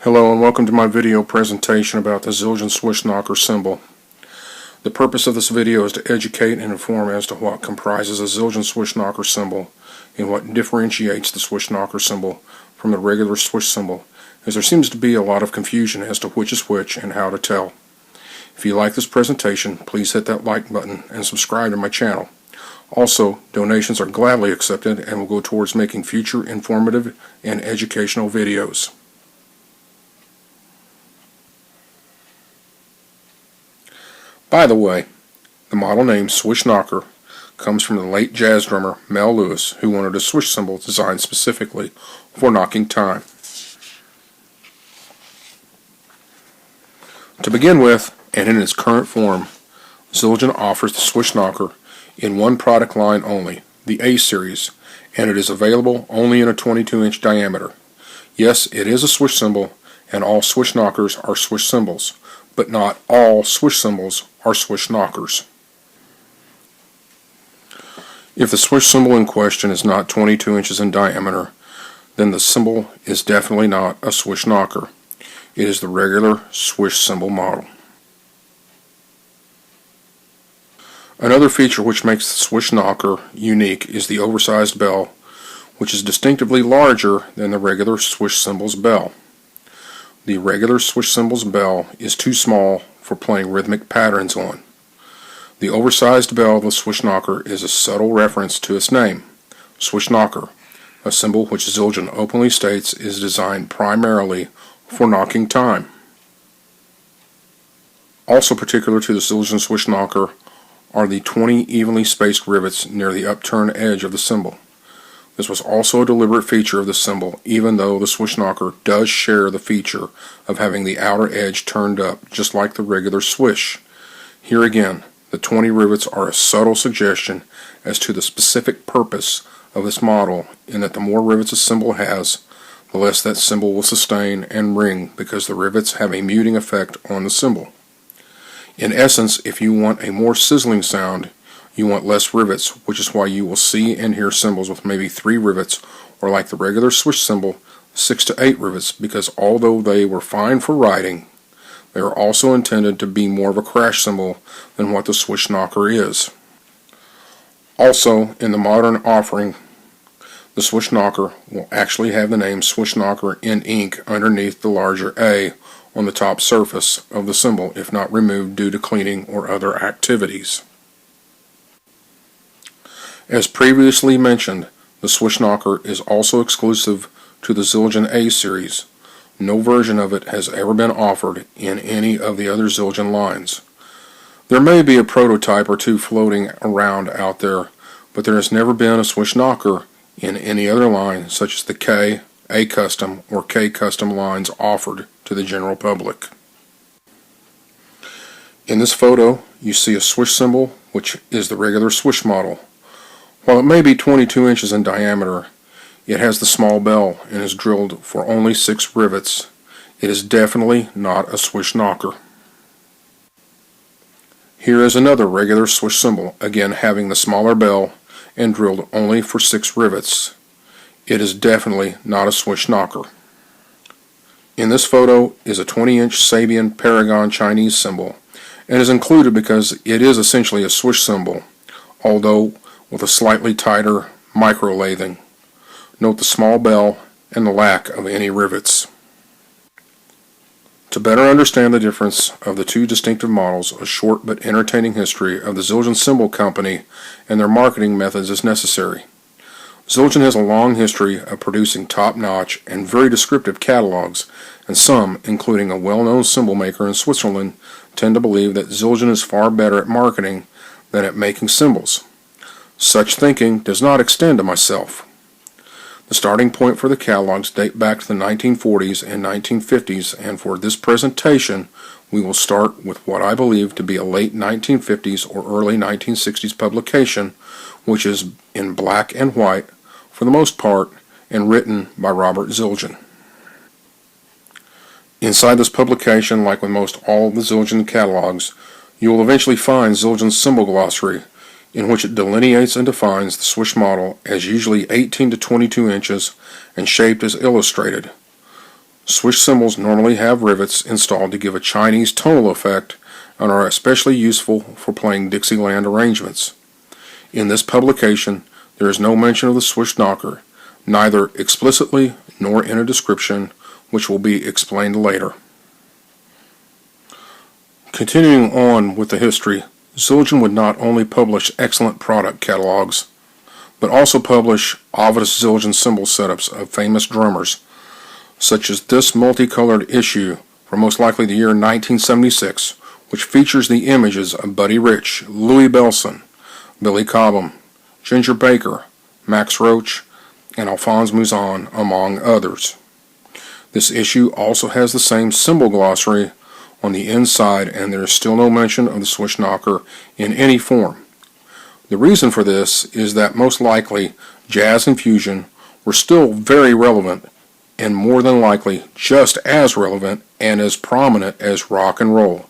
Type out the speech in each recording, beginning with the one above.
Hello and welcome to my video presentation about the Zildjian Swish Knocker cymbal. The purpose of this video is to educate and inform as to what comprises a Zildjian Swish Knocker cymbal and what differentiates the Swish Knocker cymbal from the regular Swish cymbal, as there seems to be a lot of confusion as to which is which and how to tell. If you like this presentation, please hit that like button and subscribe to my channel. Also, donations are gladly accepted and will go towards making future informative and educational videos. By the way, the model name Swish Knocker comes from the late jazz drummer Mel Lewis, who wanted a swish cymbal designed specifically for knocking time. To begin with, and in its current form, Zildjian offers the Swish Knocker in one product line only, the A series, and it is available only in a 22-inch diameter. Yes, it is a swish cymbal, and all Swish Knockers are swish cymbals, but not all swish cymbals are Swish Knockers. If the swish cymbal in question is not 22 inches in diameter, then the cymbal is definitely not a Swish Knocker. It is the regular swish cymbal model. Another feature which makes the Swish Knocker unique is the oversized bell, which is distinctively larger than the regular swish cymbal's bell. The regular swish cymbal's bell is too small for playing rhythmic patterns on. The oversized bell of the Swish Knocker is a subtle reference to its name, Swish Knocker, a cymbal which Zildjian openly states is designed primarily for knocking time. Also particular to the Zildjian Swish Knocker are the 20 evenly spaced rivets near the upturned edge of the cymbal. This was also a deliberate feature of the cymbal, even though the Swish Knocker does share the feature of having the outer edge turned up, just like the regular swish. Here again, the 20 rivets are a subtle suggestion as to the specific purpose of this model, in that the more rivets a cymbal has, the less that cymbal will sustain and ring, because the rivets have a muting effect on the cymbal. In essence, if you want a more sizzling sound, you want less rivets, which is why you will see and hear cymbals with maybe 3 rivets, or like the regular swish cymbal, 6 to 8 rivets, because although they were fine for writing, they are also intended to be more of a crash cymbal than what the Swish Knocker is. Also, in the modern offering, the Swish Knocker will actually have the name Swish Knocker in ink underneath the larger A on the top surface of the cymbal, if not removed due to cleaning or other activities. As previously mentioned, the Swish Knocker is also exclusive to the Zildjian A series. No version of it has ever been offered in any of the other Zildjian lines. There may be a prototype or two floating around out there, but there has never been a Swish Knocker in any other line, such as the K, A Custom, or K Custom lines offered to the general public. In this photo, you see a swish cymbal, which is the regular swish model. While it may be 22 inches in diameter, it has the small bell and is drilled for only 6 rivets. It is definitely not a Swish Knocker. Here is another regular swish cymbal, again having the smaller bell and drilled only for 6 rivets. It is definitely not a Swish Knocker. In this photo is a 20-inch Sabian Paragon Chinese cymbal, and is included because it is essentially a swish cymbal, although with a slightly tighter micro-lathing. Note the small bell and the lack of any rivets. To better understand the difference of the two distinctive models, a short but entertaining history of the Zildjian Cymbal Company and their marketing methods is necessary. Zildjian has a long history of producing top-notch and very descriptive catalogs, and some, including a well-known cymbal maker in Switzerland, tend to believe that Zildjian is far better at marketing than at making cymbals. Such thinking does not extend to myself. The starting point for the catalogs date back to the 1940s and 1950s, and for this presentation we will start with what I believe to be a late 1950s or early 1960s publication, which is in black and white for the most part and written by Robert Zildjian. Inside this publication, like with most all of the Zildjian catalogs, you will eventually find Zildjian's cymbal glossary, in which it delineates and defines the swish model as usually 18 to 22 inches and shaped as illustrated. Swish cymbals normally have rivets installed to give a Chinese tonal effect and are especially useful for playing Dixieland arrangements. In this publication, there is no mention of the Swish Knocker, neither explicitly nor in a description, which will be explained later. Continuing on with the history, Zildjian would not only publish excellent product catalogs, but also publish obvious Zildjian cymbal setups of famous drummers, such as this multicolored issue from most likely the year 1976, which features the images of Buddy Rich, Louis Bellson, Billy Cobham, Ginger Baker, Max Roach, and Alphonse Mouzon, among others. This issue also has the same cymbal glossary on the inside, and there is still no mention of the Swish Knocker in any form. The reason for this is that most likely jazz and fusion were still very relevant, and more than likely just as relevant and as prominent as rock and roll,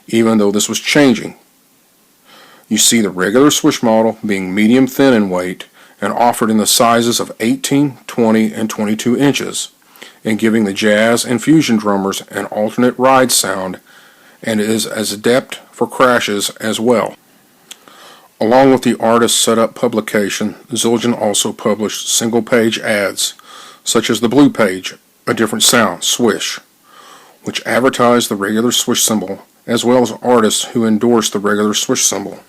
even though this was changing. You see the regular Swish model being medium thin in weight and offered in the sizes of 18, 20, and 22 inches, and giving the jazz and fusion drummers an alternate ride sound, and is as adept for crashes as well. Along with the artist setup publication, Zildjian also published single-page ads, such as the Blue Page, A Different Sound, Swish, which advertised the regular Swish cymbal, as well as artists who endorsed the regular Swish cymbal.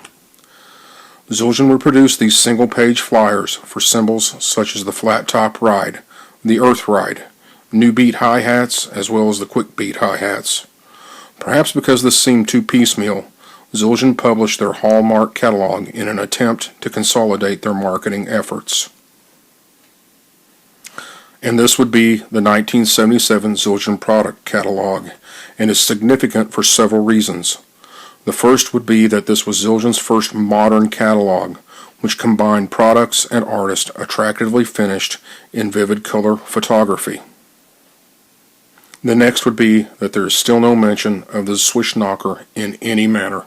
Zildjian would produce these single-page flyers for cymbals such as the flat-top ride, the earth ride, new beat hi-hats, as well as the quick beat hi-hats. Perhaps because this seemed too piecemeal, Zildjian published their Hallmark catalog in an attempt to consolidate their marketing efforts. And this would be the 1977 Zildjian product catalog, and is significant for several reasons. The first would be that this was Zildjian's first modern catalog, which combined products and artists attractively finished in vivid color photography. The next would be that there is still no mention of the Swish Knocker in any manner.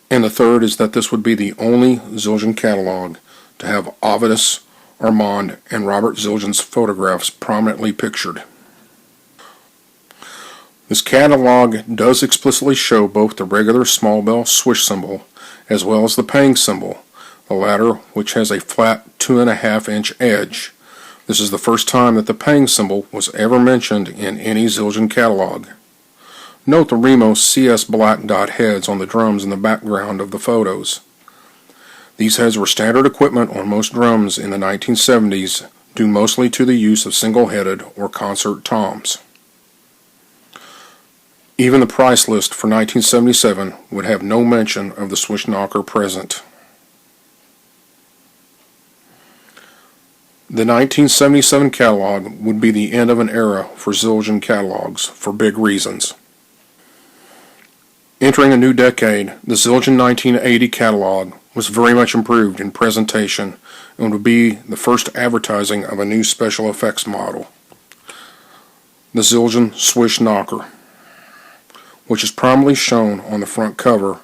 And the third is that this would be the only Zildjian catalog to have Ovidus, Armand, and Robert Zildjian's photographs prominently pictured. This catalog does explicitly show both the regular small bell swish cymbal as well as the pang cymbal, the latter which has a flat 2.5-inch edge. This is the first time that the pang cymbal was ever mentioned in any Zildjian catalog. Note the Remo CS black dot heads on the drums in the background of the photos. These heads were standard equipment on most drums in the 1970s, due mostly to the use of single-headed or concert toms. Even the price list for 1977 would have no mention of the Swish Knocker present. The 1977 catalog would be the end of an era for Zildjian catalogs for big reasons. Entering a new decade, the Zildjian 1980 catalog was very much improved in presentation and would be the first advertising of a new special effects model, the Zildjian Swish Knocker, which is prominently shown on the front cover,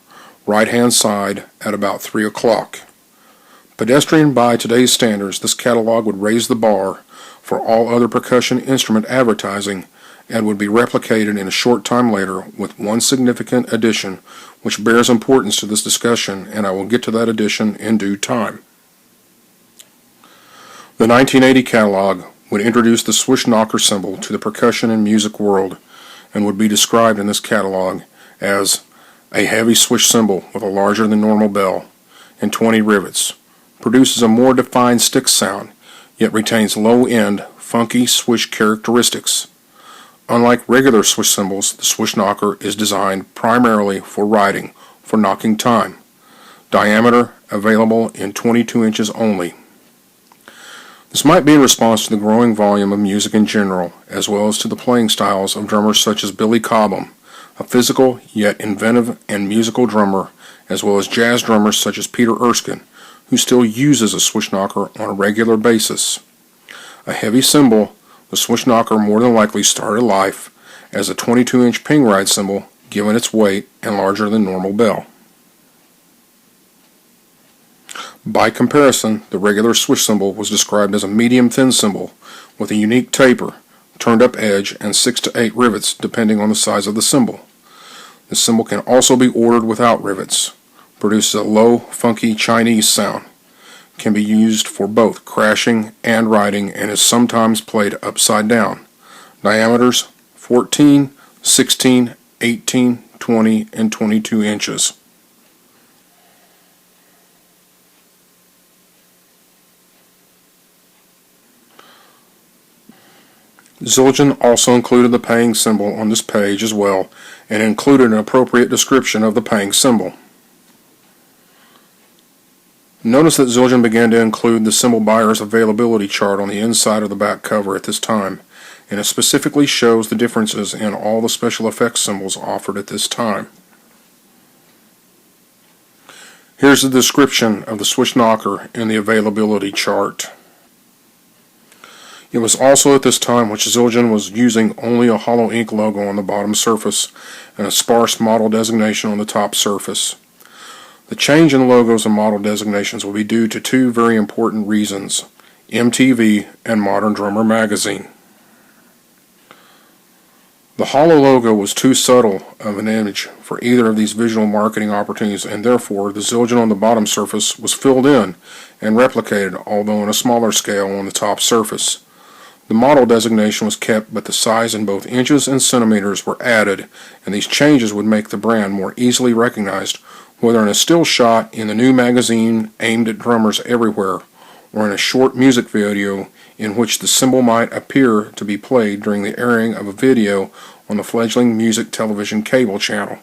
right-hand side, at about 3 o'clock. Pedestrian by today's standards, this catalog would raise the bar for all other percussion instrument advertising and would be replicated in a short time later with one significant addition which bears importance to this discussion, and I will get to that addition in due time. The 1980 catalog would introduce the Swish Knocker cymbal to the percussion and music world and would be described in this catalog as a heavy swish cymbal with a larger than normal bell and 20 rivets, produces a more defined stick sound, yet retains low-end, funky swish characteristics. Unlike regular swish cymbals, the Swish Knocker is designed primarily for riding, for knocking time. Diameter available in 22 inches only. This might be in response to the growing volume of music in general, as well as to the playing styles of drummers such as Billy Cobham, a physical yet inventive and musical drummer, as well as jazz drummers such as Peter Erskine, who still uses a Swish Knocker on a regular basis. A heavy cymbal, the Swish Knocker more than likely started life as a 22-inch ping ride cymbal given its weight and larger than normal bell. By comparison, the regular swish cymbal was described as a medium-thin cymbal with a unique taper, turned up edge, and 6 to 8 rivets depending on the size of the cymbal. The cymbal can also be ordered without rivets. Produces a low, funky Chinese sound. Can be used for both crashing and riding and is sometimes played upside down. Diameters 14, 16, 18, 20, and 22 inches. Zildjian also included the paying symbol on this page as well, and included an appropriate description of the paying symbol. Notice that Zildjian began to include the cymbal buyer's availability chart on the inside of the back cover at this time, and it specifically shows the differences in all the special effects cymbals offered at this time. Here's the description of the Swish Knocker in the availability chart. It was also at this time which Zildjian was using only a hollow ink logo on the bottom surface and a sparse model designation on the top surface. The change in logos and model designations will be due to two very important reasons: MTV and Modern Drummer magazine. The hollow logo was too subtle of an image for either of these visual marketing opportunities, and therefore the Zildjian on the bottom surface was filled in and replicated, although on a smaller scale, on the top surface. The model designation was kept, but the size in both inches and centimeters were added, and these changes would make the brand more easily recognized, whether in a still shot in the new magazine aimed at drummers everywhere, or in a short music video in which the cymbal might appear to be played during the airing of a video on the fledgling music television cable channel.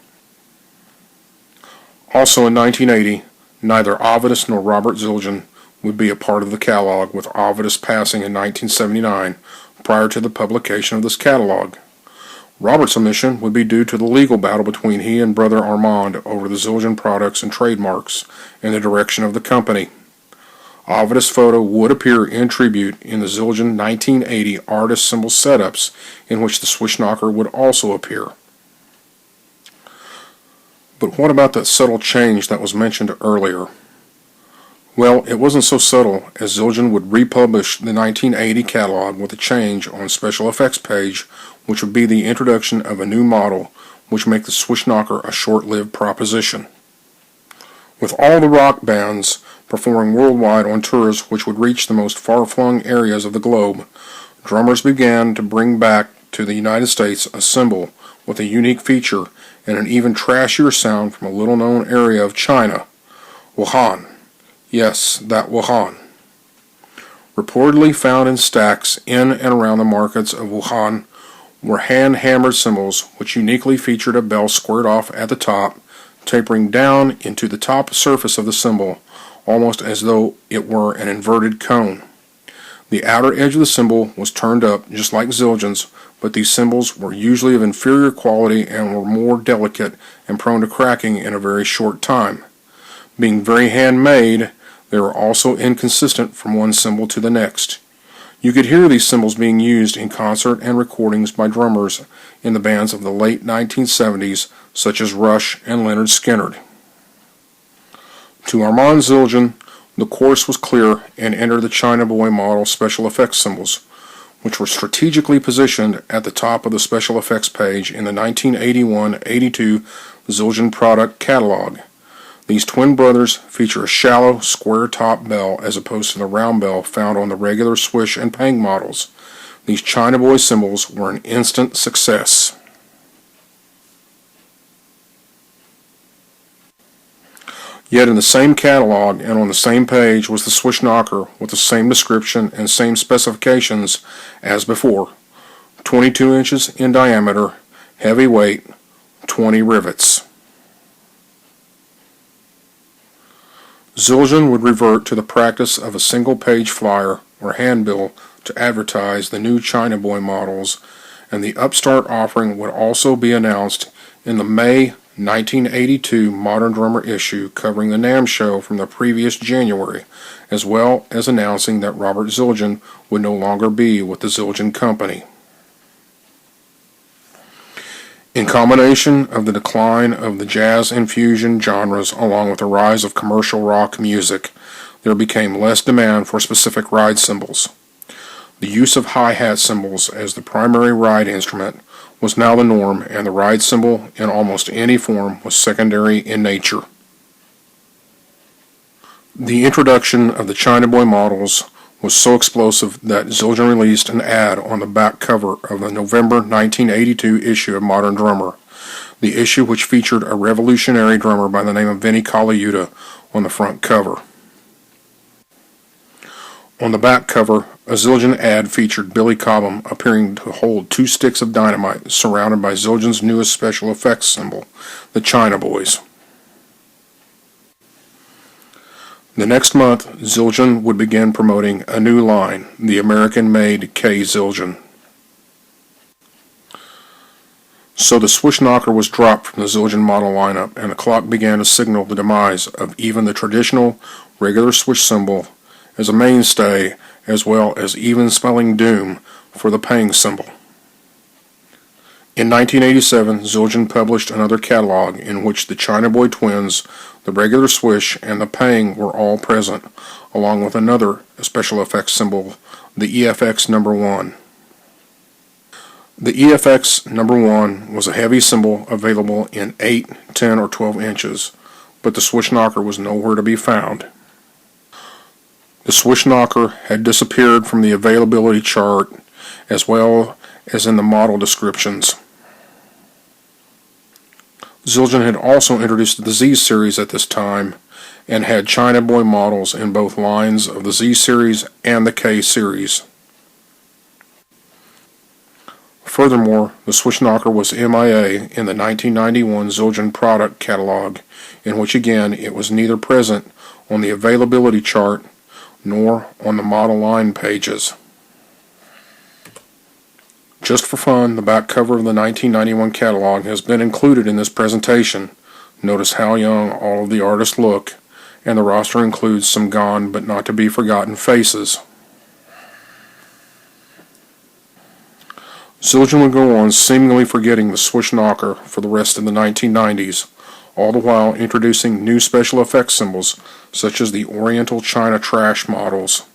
Also in 1980, neither Ovidus nor Robert Zildjian would be a part of the catalog, with Ovidus passing in 1979 prior to the publication of this catalog. Robert's omission would be due to the legal battle between he and brother Armand over the Zildjian products and trademarks and the direction of the company. Ovidus' photo would appear in tribute in the Zildjian 1980 artist cymbal setups, in which the Swish Knocker would also appear. But what about that subtle change that was mentioned earlier? Well, it wasn't so subtle, as Zildjian would republish the 1980 catalog with a change on special effects page, which would be the introduction of a new model, which make the Swish Knocker a short-lived proposition. With all the rock bands performing worldwide on tours which would reach the most far-flung areas of the globe, drummers began to bring back to the United States a cymbal with a unique feature and an even trashier sound from a little-known area of China, Wuhan. Yes, that Wuhan. Reportedly found in stacks in and around the markets of Wuhan were hand-hammered cymbals which uniquely featured a bell squared off at the top, tapering down into the top surface of the cymbal, almost as though it were an inverted cone. The outer edge of the cymbal was turned up, just like Zildjian's, but these cymbals were usually of inferior quality and were more delicate and prone to cracking in a very short time. Being very handmade, they were also inconsistent from one cymbal to the next. You could hear these cymbals being used in concert and recordings by drummers in the bands of the late 1970s, such as Rush and Lynyrd Skynyrd. To Armand Zildjian, the course was clear, and entered the China Boy model special effects cymbals, which were strategically positioned at the top of the special effects page in the 1981-82 Zildjian product catalog. These twin brothers feature a shallow, square-top bell as opposed to the round bell found on the regular Swish and Pang models. These China Boy cymbals were an instant success. Yet in the same catalog and on the same page was the Swish Knocker with the same description and same specifications as before. 22 inches in diameter, heavy weight, 20 rivets. Zildjian would revert to the practice of a single-page flyer or handbill to advertise the new China Boy models, and the upstart offering would also be announced in the May 1982 Modern Drummer issue covering the NAMM show from the previous January, as well as announcing that Robert Zildjian would no longer be with the Zildjian Company. In combination of the decline of the jazz and fusion genres along with the rise of commercial rock music, there became less demand for specific ride cymbals. The use of hi-hat cymbals as the primary ride instrument was now the norm, and the ride cymbal in almost any form was secondary in nature. The introduction of the China Boy models was so explosive that Zildjian released an ad on the back cover of the November 1982 issue of Modern Drummer, the issue which featured a revolutionary drummer by the name of Vinnie Colaiuta on the front cover. On the back cover, a Zildjian ad featured Billy Cobham appearing to hold 2 sticks of dynamite surrounded by Zildjian's newest special effects cymbal, the China Boys. The next month, Zildjian would begin promoting a new line, the American-made K Zildjian. So the Swish Knocker was dropped from the Zildjian model lineup, and the clock began to signal the demise of even the traditional, regular Swish cymbal as a mainstay, as well as even spelling doom for the paying cymbal. In 1987, Zildjian published another catalog in which the China Boy twins, the regular Swish, and the paying were all present, along with another special effects cymbal, the EFX No. 1. The EFX No. 1 was a heavy cymbal available in 8, 10, or 12 inches, but the Swish Knocker was nowhere to be found. The Swish Knocker had disappeared from the availability chart as well as in the model descriptions. Zildjian had also introduced the Z series at this time and had China Boy models in both lines of the Z series and the K series. Furthermore, the Swish Knocker was MIA in the 1991 Zildjian product catalog, in which again it was neither present on the availability chart nor on the model line pages. Just for fun, the back cover of the 1991 catalog has been included in this presentation. Notice how young all of the artists look, and the roster includes some gone but not to be forgotten faces. Zildjian would go on seemingly forgetting the Swish Knocker for the rest of the 1990s, all the while introducing new special effects cymbals such as the Oriental China Trash models.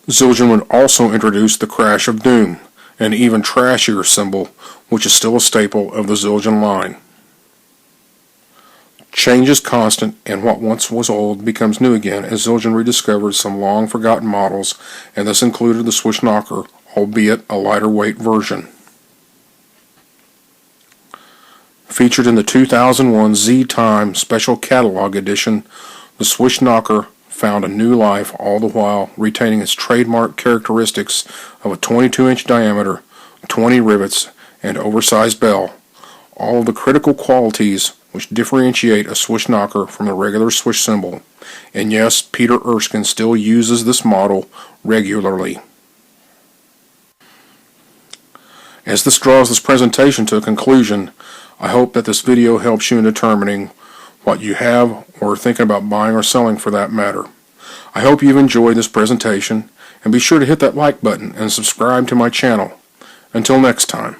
Zildjian would also introduce the Crash of Doom, an even trashier cymbal, which is still a staple of the Zildjian line. Change is constant, and what once was old becomes new again as Zildjian rediscovered some long-forgotten models, and this included the Swish Knocker, albeit a lighter weight version. Featured in the 2001 Z-Time Special Catalog Edition, the Swish Knocker found a new life, all the while retaining its trademark characteristics of a 22-inch diameter, 20 rivets, and oversized bell, all of the critical qualities which differentiate a Swish Knocker from the regular Swish cymbal. And yes, Peter Erskine still uses this model regularly. As this draws this presentation to a conclusion, I hope that this video helps you in determining what you have or are thinking about buying or selling for that matter. I hope you've enjoyed this presentation, and be sure to hit that like button and subscribe to my channel. Until next time.